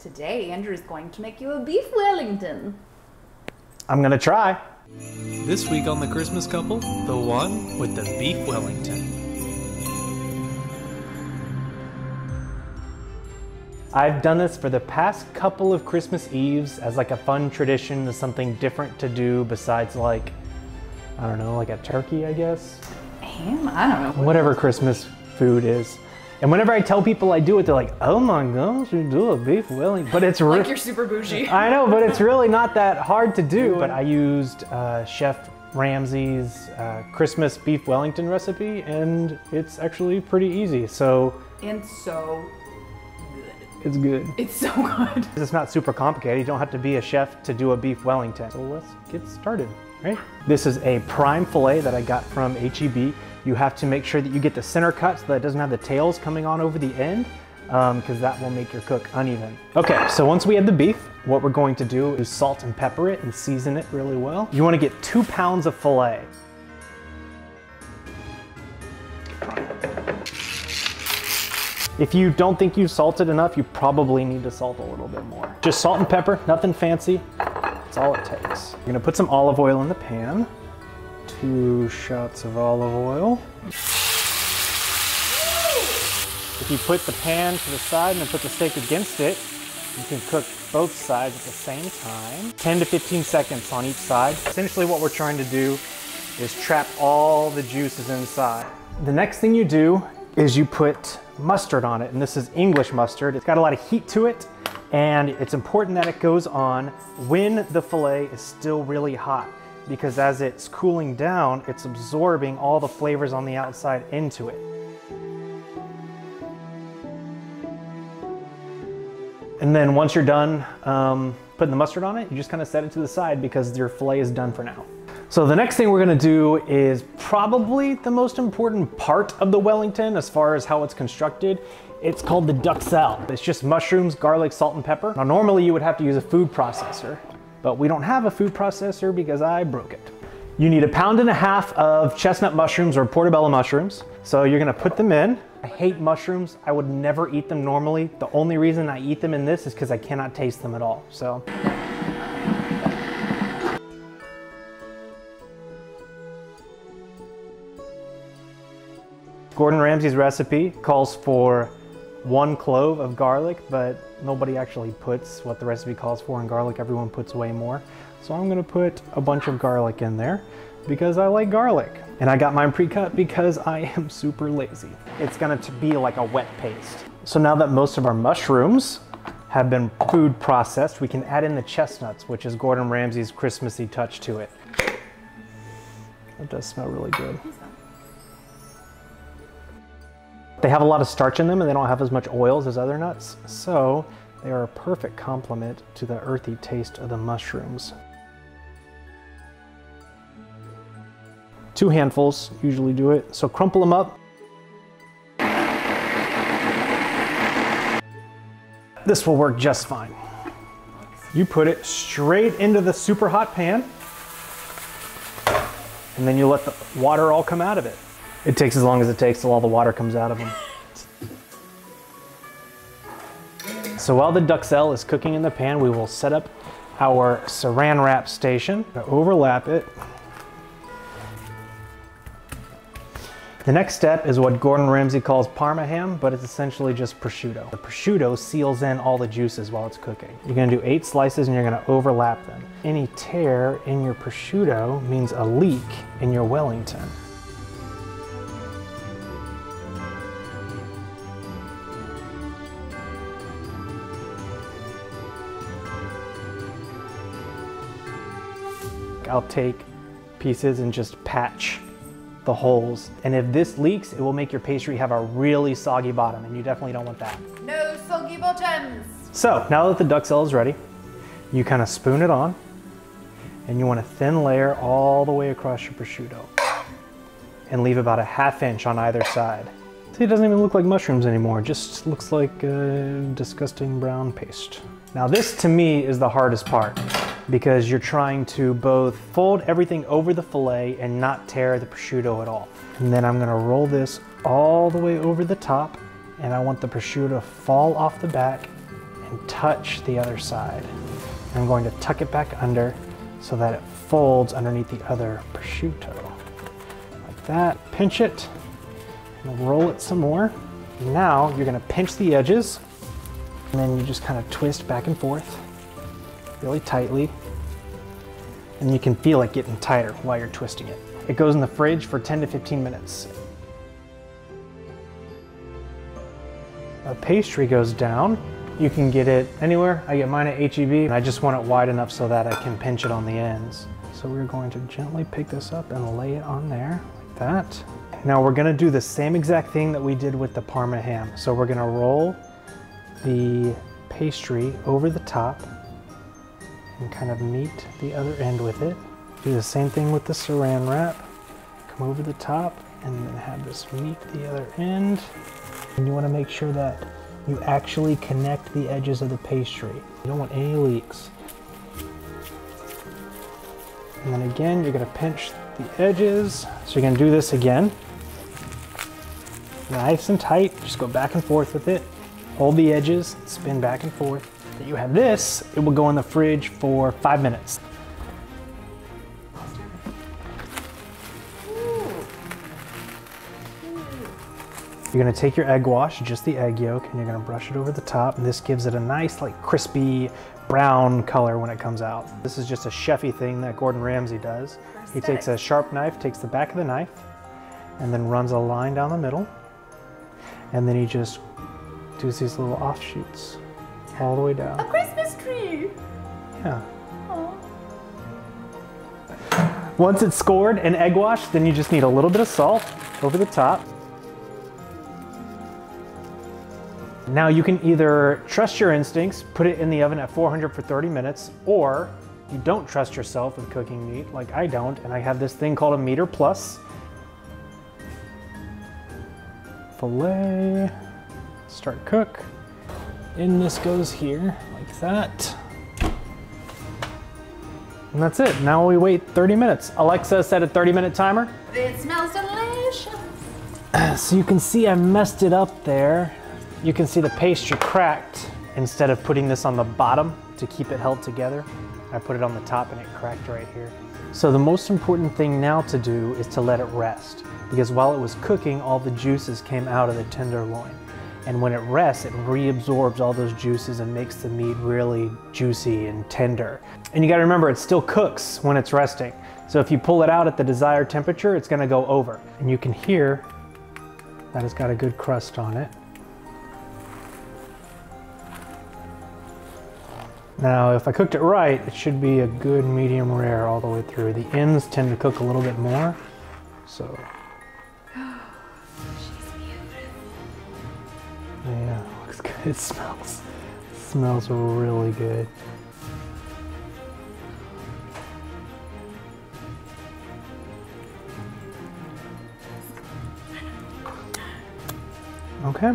Today, Andrew's going to make you a beef Wellington. I'm gonna try. This week on The Christmas Couple, the one with the beef Wellington. I've done this for the past couple of Christmas Eves as like a fun tradition, as something different to do besides like, I don't know, like a turkey, I guess. Ham? I don't know. Whatever Christmas food is. And whenever I tell people I do it, they're like, oh my gosh, you do a beef Wellington. But it's like you're super bougie. I know, but it's really not that hard to do. But I used Chef Ramsay's Christmas beef Wellington recipe, and it's actually pretty easy. And so good. It's good. It's so good. It's not super complicated. You don't have to be a chef to do a beef Wellington. So let's get started, right? This is a prime filet that I got from HEB. You have to make sure that you get the center cut so that it doesn't have the tails coming on over the end, because that will make your cook uneven. Okay, so once we have the beef, what we're going to do is salt and pepper it and season it really well. You want to get 2 pounds of filet. If you don't think you've salted enough, you probably need to salt a little bit more. Just salt and pepper, nothing fancy. That's all it takes. You're gonna put some olive oil in the pan. 2 shots of olive oil. If you put the pan to the side and then put the steak against it, you can cook both sides at the same time. 10 to 15 seconds on each side. Essentially what we're trying to do is trap all the juices inside. The next thing you do is you put mustard on it, and this is English mustard. It's got a lot of heat to it, and it's important that it goes on when the filet is still really hot, because as it's cooling down, it's absorbing all the flavors on the outside into it. And then once you're done putting the mustard on it, you just kind of set it to the side because your filet is done for now. So the next thing we're gonna do is probably the most important part of the Wellington as far as how it's constructed. It's called the Duxelle. It's just mushrooms, garlic, salt, and pepper. Now normally you would have to use a food processor, but we don't have a food processor because I broke it. You need 1.5 pounds of chestnut mushrooms or Portabella mushrooms. So you're gonna put them in. I hate mushrooms. I would never eat them normally. The only reason I eat them in this is because I cannot taste them at all. So. Gordon Ramsay's recipe calls for 1 clove of garlic, but nobody actually puts what the recipe calls for in garlic. Everyone puts way more. So I'm gonna put a bunch of garlic in there because I like garlic. And I got mine pre-cut because I am super lazy. It's gonna be like a wet paste. So now that most of our mushrooms have been food processed, we can add in the chestnuts, which is Gordon Ramsay's Christmassy touch to it. It does smell really good. They have a lot of starch in them and they don't have as much oils as other nuts, so they are a perfect complement to the earthy taste of the mushrooms. 2 handfuls usually do it, so crumple them up. This will work just fine. You put it straight into the super hot pan, and then you let the water all come out of it. It takes as long as it takes till all the water comes out of them. So while the Duxelle is cooking in the pan, we will set up our saran wrap station to overlap it. The next step is what Gordon Ramsay calls Parma Ham, but it's essentially just prosciutto. The prosciutto seals in all the juices while it's cooking. You're gonna do 8 slices and you're gonna overlap them. Any tear in your prosciutto means a leak in your Wellington. I'll take pieces and just patch the holes. And if this leaks, it will make your pastry have a really soggy bottom, and you definitely don't want that. No soggy bottoms! So now that the Duxelle is ready, you kind of spoon it on, and you want a thin layer all the way across your prosciutto, and leave about a 1/2 inch on either side. See, it doesn't even look like mushrooms anymore. It just looks like disgusting brown paste. Now this, to me, is the hardest part, because you're trying to both fold everything over the filet and not tear the prosciutto at all. And then I'm gonna roll this all the way over the top, and I want the prosciutto to fall off the back and and touch the other side. I'm going to tuck it back under so that it folds underneath the other prosciutto. Like that. Pinch it and roll it some more. Now you're going to pinch the edges and then you just kind of twist back and forth really tightly. And you can feel it getting tighter while you're twisting it. It goes in the fridge for 10 to 15 minutes. A pastry goes down. You can get it anywhere. I get mine at HEB, and I just want it wide enough so that I can pinch it on the ends. So we're going to gently pick this up and lay it on there, like that. Now we're gonna do the same exact thing that we did with the Parma ham. So we're gonna roll the pastry over the top and kind of meet the other end with it. Do the same thing with the saran wrap. Come over the top and then have this meet the other end. And you want to make sure that you actually connect the edges of the pastry. You don't want any leaks. And then again, you're going to pinch the edges. So you're going to do this again. Nice and tight. Just go back and forth with it. Hold the edges, spin back and forth. That you have this, it will go in the fridge for 5 minutes. You're gonna take your egg wash, just the egg yolk, and you're gonna brush it over the top, and this gives it a nice, like, crispy brown color when it comes out. This is just a chefy thing that Gordon Ramsay does. He takes a sharp knife, takes the back of the knife, and then runs a line down the middle, and then he just does these little offshoots all the way down. A Christmas tree! Yeah. Aww. Once it's scored and egg washed, then you just need a little bit of salt over the top. Now you can either trust your instincts, put it in the oven at 400 for 30 minutes, or you don't trust yourself with cooking meat, like I don't, and I have this thing called a meter plus. Filet, start cook. In this goes here, like that. And that's it. Now we wait 30 minutes. Alexa set a 30-minute timer. It smells delicious. So you can see I messed it up there. You can see the pastry cracked. Instead of putting this on the bottom to keep it held together, I put it on the top and it cracked right here. So the most important thing now to do is to let it rest, because while it was cooking, all the juices came out of the tenderloin. And when it rests, it reabsorbs all those juices and makes the meat really juicy and tender. And you gotta remember, it still cooks when it's resting. So if you pull it out at the desired temperature, it's gonna go over. And you can hear that it's got a good crust on it. Now, if I cooked it right, it should be a good medium rare all the way through. The ends tend to cook a little bit more, so. Yeah, looks good. It smells really good. Okay.